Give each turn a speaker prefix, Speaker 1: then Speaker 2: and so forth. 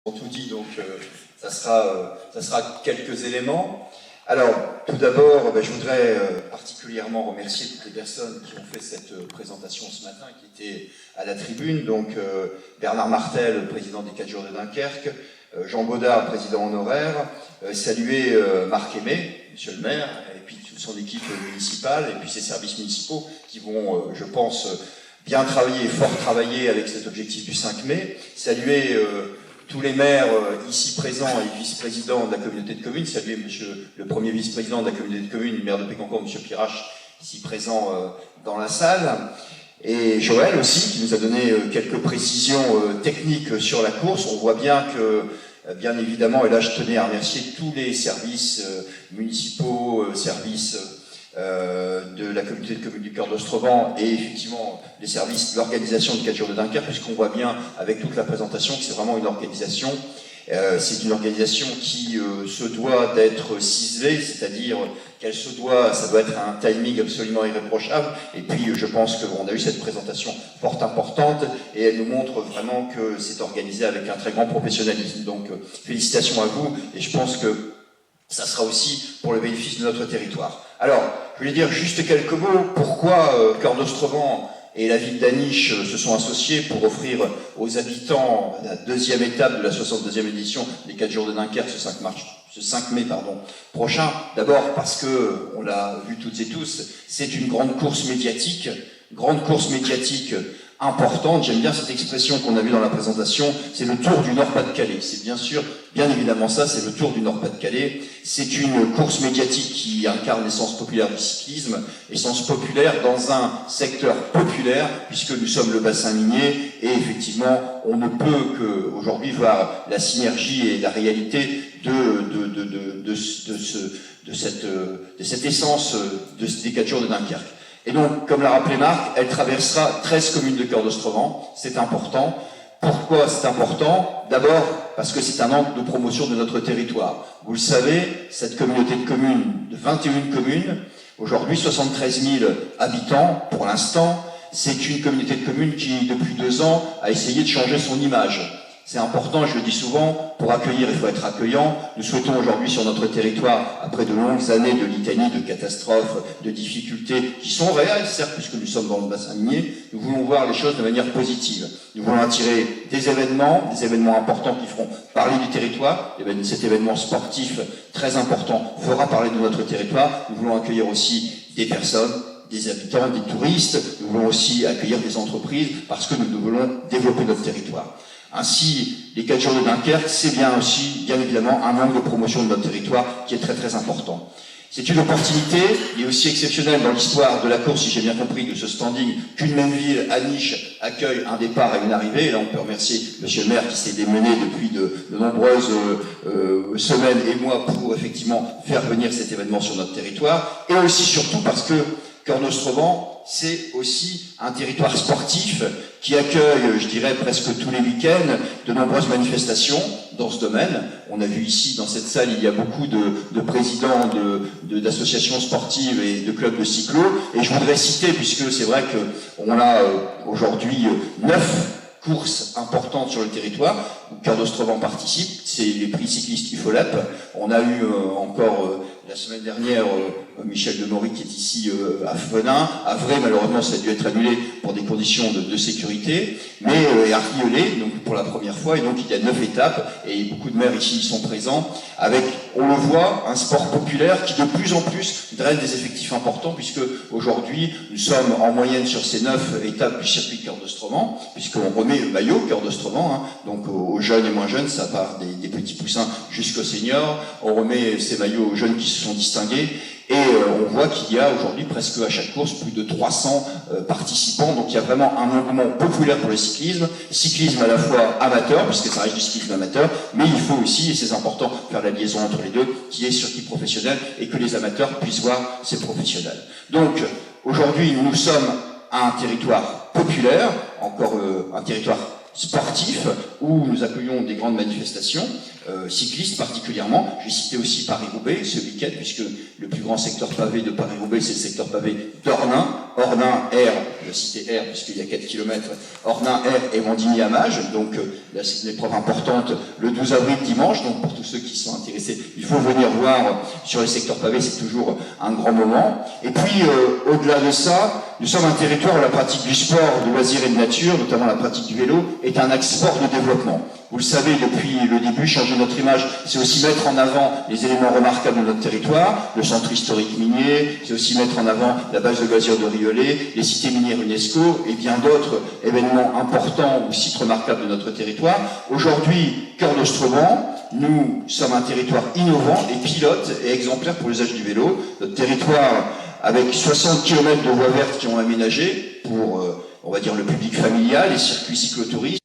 Speaker 1: Tout dit, donc ça sera quelques éléments. Alors, tout d'abord, je voudrais particulièrement remercier toutes les personnes qui ont fait cette présentation ce matin, qui étaient à la tribune. Donc, Bernard Martel, président des 4 jours de Dunkerque, Jean Baudard, président honoraire, saluer Marc Aimé, monsieur le maire, et puis toute son équipe municipale, et puis ses services municipaux qui vont, je pense, bien travailler, fort travailler avec cet objectif du 5 mai. Saluer tous les maires ici présents et vice-présidents de la communauté de communes, saluer monsieur le premier vice-président de la communauté de communes, maire de Pécancourt, monsieur Pirache, ici présent dans la salle, et Joël aussi, qui nous a donné quelques précisions techniques sur la course. On voit bien que, bien évidemment, et là je tenais à remercier tous les services municipaux, services de la communauté de communes du Cœur d'Ostrevent et effectivement les services de l'organisation du 4 jours de Dunkerque, puisqu'on voit bien avec toute la présentation que c'est vraiment une organisation. C'est une organisation qui se doit d'être ciselée, c'est-à-dire qu'elle se doit, ça doit être un timing absolument irréprochable. Et puis je pense qu'on a eu cette présentation fort importante et elle nous montre vraiment que c'est organisé avec un très grand professionnalisme. Donc félicitations à vous et je pense que ça sera aussi pour le bénéfice de notre territoire. Alors, je voulais dire juste quelques mots. Pourquoi Cœur d'Ostrevent et la ville d'Aniche se sont associés pour offrir aux habitants la deuxième étape de la 62e édition des 4 jours de Dunkerque ce 5 mai prochain. D'abord parce que, on l'a vu toutes et tous, c'est une grande course médiatique importante. J'aime bien cette expression qu'on a vue dans la présentation, c'est le Tour du Nord-Pas-de-Calais. C'est bien sûr, bien évidemment ça, c'est le Tour du Nord-Pas-de-Calais. C'est une course médiatique qui incarne l'essence populaire du cyclisme, essence populaire dans un secteur populaire, puisque nous sommes le bassin minier, et effectivement, on ne peut qu'aujourd'hui voir la synergie et la réalité de cette essence des 4 jours de Dunkerque. Et donc, comme l'a rappelé Marc, elle traversera 13 communes de Cœur d'Ostrevent. C'est important. Pourquoi c'est important? D'abord, parce que c'est un angle de promotion de notre territoire. Vous le savez, cette communauté de communes, de 21 communes, aujourd'hui 73 000 habitants pour l'instant, c'est une communauté de communes qui, depuis 2 ans, a essayé de changer son image. C'est important, je le dis souvent, pour accueillir, il faut être accueillant. Nous souhaitons aujourd'hui sur notre territoire, après de longues années de litanie, de catastrophes, de difficultés, qui sont réelles, certes, puisque nous sommes dans le bassin minier, nous voulons voir les choses de manière positive. Nous voulons attirer des événements importants qui feront parler du territoire. Et cet événement sportif très important fera parler de notre territoire. Nous voulons accueillir aussi des personnes, des habitants, des touristes. Nous voulons aussi accueillir des entreprises parce que nous voulons développer notre territoire. Ainsi, les 4 jours de Dunkerque, c'est bien aussi, bien évidemment, un angle de promotion de notre territoire qui est très très important. C'est une opportunité, il est aussi exceptionnel dans l'histoire de la course, si j'ai bien compris, de ce standing, qu'une même ville, Aniche, accueille un départ et une arrivée. Et là, on peut remercier monsieur le maire qui s'est démené depuis de nombreuses semaines et mois pour effectivement faire venir cet événement sur notre territoire. Et aussi, surtout, parce que Cœur d'Ostrevent, c'est aussi un territoire sportif qui accueille, je dirais, presque tous les week-ends, de nombreuses manifestations dans ce domaine. On a vu ici, dans cette salle, il y a beaucoup de présidents d'associations sportives et de clubs de cyclo. Et je voudrais citer, puisque c'est vrai qu'on a aujourd'hui 9 courses importantes sur le territoire, où Cœur d'Ostrevent participe, c'est les prix cyclistes UFOLEP. On a eu encore la semaine dernière Michel Demory qui est ici à Fenin. À Vray, malheureusement, ça a dû être annulé pour des conditions de sécurité, mais à Riolet, donc pour la première fois, et donc il y a 9 étapes, et beaucoup de maires ici sont présents, avec, on le voit, un sport populaire qui de plus en plus draine des effectifs importants, puisque aujourd'hui, nous sommes en moyenne sur ces 9 étapes du circuit Cœur d'Ostrevent, puisqu'on remet le maillot Cœur d'Ostrevent, donc aux jeunes et moins jeunes, ça part des petits poussins jusqu'aux seniors, on remet ces maillots aux jeunes qui se sont distingués, et on voit qu'il y a aujourd'hui presque à chaque course plus de 300 participants, donc il y a vraiment un engouement populaire pour le cyclisme à la fois amateur, puisque ça reste du cyclisme amateur, mais il faut aussi, et c'est important, faire la liaison entre les deux, qui est circuit professionnel, et que les amateurs puissent voir ces professionnels. Donc aujourd'hui nous sommes à un territoire populaire, encore un territoire sportif, où nous accueillons des grandes manifestations, cyclistes particulièrement. J'ai cité aussi Paris-Roubaix ce week-end, puisque le plus grand secteur pavé de Paris-Roubaix, c'est le secteur pavé d'Ornain, Ornain, R, je vais citer R puisqu'il y a 4 km, Ornain, R et Mondigny-Amage, donc c'est une épreuve importante le 12 avril dimanche, donc pour tous ceux qui sont intéressés, il faut venir voir sur les secteurs pavés, c'est toujours un grand moment. Et puis, au-delà de ça, nous sommes un territoire où la pratique du sport, de loisirs et de nature, notamment la pratique du vélo, est un axe fort de développement. Vous le savez, depuis le début, changer notre image, c'est aussi mettre en avant les éléments remarquables de notre territoire, le centre historique minier, c'est aussi mettre en avant la base de loisirs de Riolet, les cités minières UNESCO et bien d'autres événements importants ou sites remarquables de notre territoire. Aujourd'hui, Cœur d'Ostrevent, nous sommes un territoire innovant et pilote et exemplaire pour l'usage du vélo. Notre territoire, avec 60 km de voies vertes qui ont aménagé pour, on va dire, le public familial, les circuits cyclotouristes,